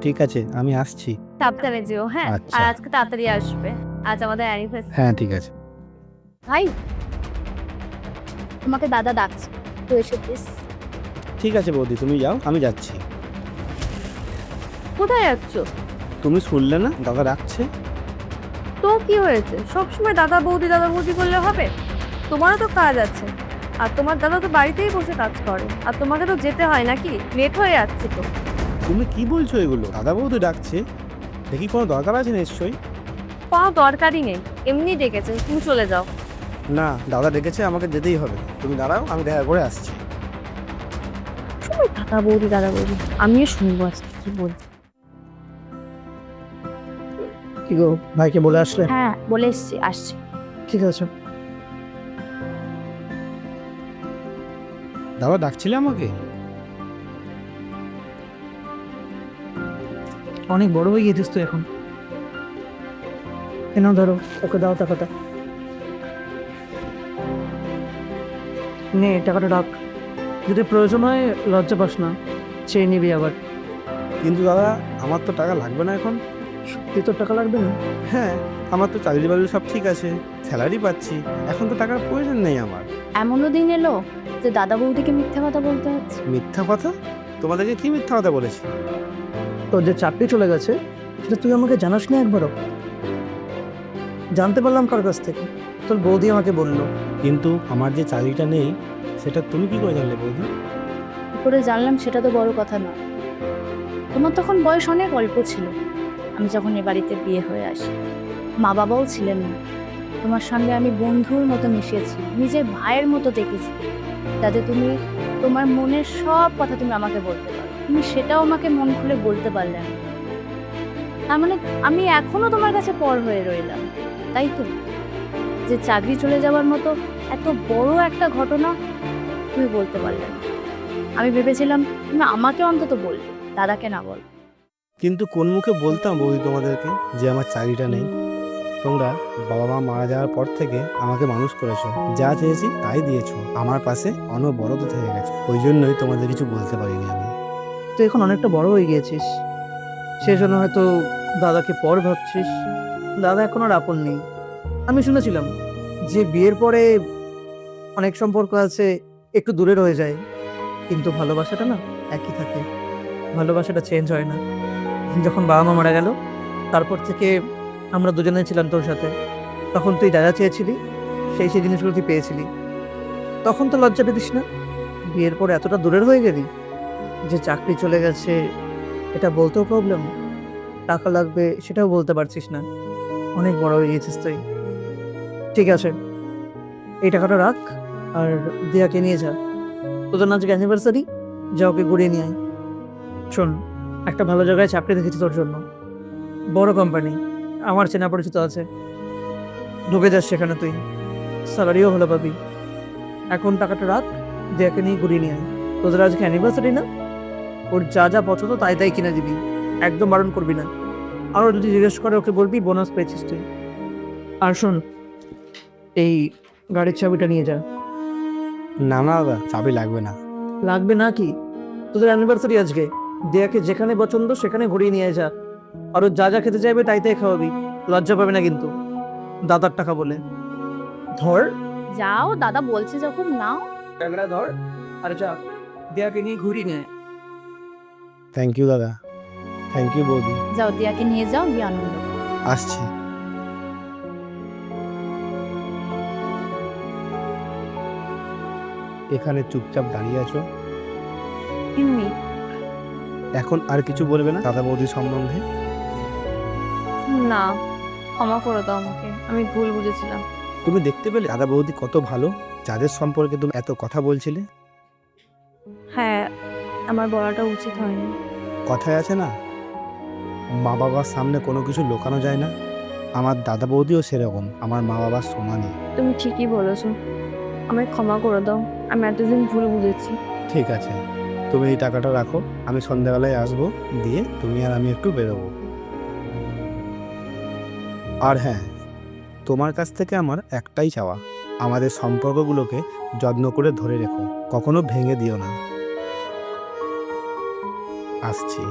ঠিক আছে, আমি আসছি। সাবধানে যেও, হ্যাঁ? আচ্ছা। আর আজকে তাড়াতাড়ি আসবে। আজ আমাদের অ্যানিভার্সারি। হ্যাঁ, ঠিক আছে। ভাই, তোমাকে দাদা ডাকছে। তো এসো প্লিজ। ঠিক আছে বৌদি, তুমি যাও, আমি যাচ্ছি। কোথায় যাচ্ছ? তুমি শুনলে না দাদা ডাকছে? তো কি হয়েছে? সবসময় দাদা বৌদি করলে হবে? তোমারও তো কাজ আছে। আর তোমার দাদা তো বাড়িতেই বসে কাজ করে। আর তোমাকে তো যেতে হয় নাকি? লেট হয়ে যাচ্ছে তো। তুমি কি বলছো এগুলো? দাদা বৌদি ডাকছে, দেখি কোনো দরকার আছে নিশ্চয়ই। কোনো দরকারই নেই। এমনি ডেকেছে। তুমি চলে যাও। না, দাদা ডেকেছে, আমাকে যেতেই হবে। তুমি দাঁড়াও, আমি দেখা করে আসছি। দাদা বৌদি। আমিও শুনবো আজকে কি বলছে। কি গো, ভাইকে বলে আসলে? হ্যাঁ, বলে এসছি, আসছি। ঠিক আছে। দাদা ডাকছিলে আমাকে? অনেক বড় হয়ে গিয়েছিস তো এখন। কেন ধরো, ওকে দাও টাকাটা। নে টাকাটা রাখ, যদি প্রয়োজন হয় লজ্জা পাস না, চেয়ে নিবি আবার। কিন্তু দাদা, আমার তো টাকা লাগবে না এখন। সত্যি তোর টাকা লাগবে না? হ্যাঁ, আমার তো চাকরি বাকরি সব ঠিক আছে, স্যালারি পাচ্ছি, এখন তো টাকার প্রয়োজন নেই আমার। এমনও দিন এলো যে দাদা বৌদিকে মিথ্যা কথা বলতে হচ্ছে। মিথ্যা কথা? তোমাদেরকে কি মিথ্যা কথা বলেছি? তোর যে চাকরি চলে গেছে সেটা তুই আমাকে জানাস না একবারও? জানতে পারলাম কার কাছ থেকে? তোর বৌদি আমাকে বললো। কিন্তু আমার যে চাকরিটা নেই, সেটা তুমি কি করে জানলে বৌদি? কি করে জানলাম সেটা তো বড় কথা না। তোমার তখন বয়স অনেক অল্প ছিল। আমি যখন এ বাড়িতে বিয়ে হয়ে আসি, মা বাবাও ছিলেন না। তোমার সঙ্গে আমি বন্ধুর মতো মিশেছি, নিজের ভাইয়ের মতো দেখেছি, যাতে তুমি তোমার মনের সব কথা তুমি আমাকে বলতে পারো। তুমি সেটাও আমাকে মন খুলে বলতে পারলে না। তার মানে আমি এখনো তোমার কাছে পর হয়ে রইলাম, তাই তো? যে চাকরি চলে যাওয়ার মতো এত বড় একটা ঘটনা তুমি বলতে পারলে না। আমি ভেবেছিলাম তুমি আমাকে অন্তত বলবে, দাদাকে না বল। কিন্তু কোন মুখে বলতাম বৌদি তোমাদেরকে যে আমার চাকরিটা নেই? তোমরা বাবা মা মারা যাওয়ার পর থেকে আমাকে মানুষ করেছো, যা চেয়েছি তাই দিয়েছো, আমার পাশে অনবরত থেকে গেছো, ওই জন্যই তোমাদের কিছু বলতে পারিনি আমি। তুই এখন অনেকটা বড় হয়ে গিয়েছিস, সেই জন্য হয়তো দাদাকে পর ভাবছিস। দাদা এখন আর আপন নেই। আমি শুনেছিলাম যে বিয়ের পরে অনেক সম্পর্ক আছে একটু দূরে রয়ে যায়, কিন্তু ভালোবাসাটা না একই থাকে। ভালোবাসাটা চেঞ্জ হয় না। যখন বাবা মা মারা গেল, তারপর থেকে আমরা দুজনে ছিলাম তোর সাথে। তখন তুই দাদা চেয়েছিলি, সেই সেই জিনিসগুলো তুই পেয়েছিলি। তখন তো লজ্জা পেতিস না। বিয়ের পর এতটা দূরের হয়ে গেলি যে চাকরি চলে গেছে এটা বলতেও প্রবলেম, টাকা লাগবে সেটাও বলতে পারছিস না। অনেক বড় হয়ে গেছিস তুই। ঠিক আছে, এই টাকাটা রাখ, আর দিয়াকে নিয়ে যা। তোদের না আজকে অ্যানিভার্সারি, যা ওকে ঘুরিয়ে নিয়ে আয়। শোন, একটা ভালো জায়গায় চাকরি দেখেছি তোর জন্য, বড় কোম্পানি, আমার চেনা পরিচিত আছে। ঢুকে যাস সেখানে তুই, স্যালারিও ভালো পাবি। এখন টাকাটা রাখ, দিয়াকে নিয়ে ঘুরিয়ে নিয়ে আয়। তোদের আজকে অ্যানিভার্সারি না, ওর যা যা পছন্দ তাই তাই কিনে দিবি, একদম বারণ করবি না। আরও যদি জিজ্ঞেস করে ওকে বলবি বোনাস পেয়েছিস তুই। আর শোন, এই গাড়ির চাবিটা নিয়ে যা। না না দাদা, চাবি লাগবে না। লাগবে না কি? তোদের অ্যানিভার্সারি আজকে, দিয়াকে যেখানে পছন্দ সেখানে ঘুরিয়ে নিয়ে যা। আর ও যা যা খেতে চাইবে তাই তাই খাওয়াবি, লজ্জা পাবে না কিন্তু, দাদার টাকা বলে। ধর যাও, দাদা বলছে যখন নাও। টাকাটা ধর, আর যা দিয়াকে নিয়ে ঘুরিয়ে নিয়ে আয়। থ্যাংক ইউ দাদা, থ্যাংক ইউ বৌদি। যাও, দিয়াকে নিয়ে যাও, গিয়ে আনন্দ করো। আসছি। এখানে চুপচাপ দাঁড়িয়ে আছো, এমনি। এখন আর কিছু বলবে না দাদা বৌদি সম্বন্ধে? না, ক্ষমা করে দাও আমাকে, আমি ভুল বুঝেছিলাম। তুমি দেখতে পেলে দাদা বৌদি কত ভালো, যাদের সম্পর্কে তুমি এত কথা বলছিলে? হ্যাঁ, আমার বলাটা উচিত হয়নি। কথায় আছে না, মা বাবার সামনে কোনো কিছু লুকানো যায় না। আমার দাদা বৌদিও সেরকম, আমার মা বাবার সমানই। তুমি ঠিকই বলেছো, আমায় ক্ষমা করে দাও, আমি এতদিন ভুল বুঝেছি। ঠিক আছে, তুমি এই টাকাটা রাখো, আমি সন্ধ্যাবেলায় আসবো, দিয়ে তুমি আর আমি একটু বেরোবো। আর হ্যাঁ, তোমার কাছ থেকে আমার একটাই চাওয়া, আমাদের সম্পর্কগুলোকে যত্ন করে ধরে রেখো, কখনো ভেঙে দিও না। আসছি।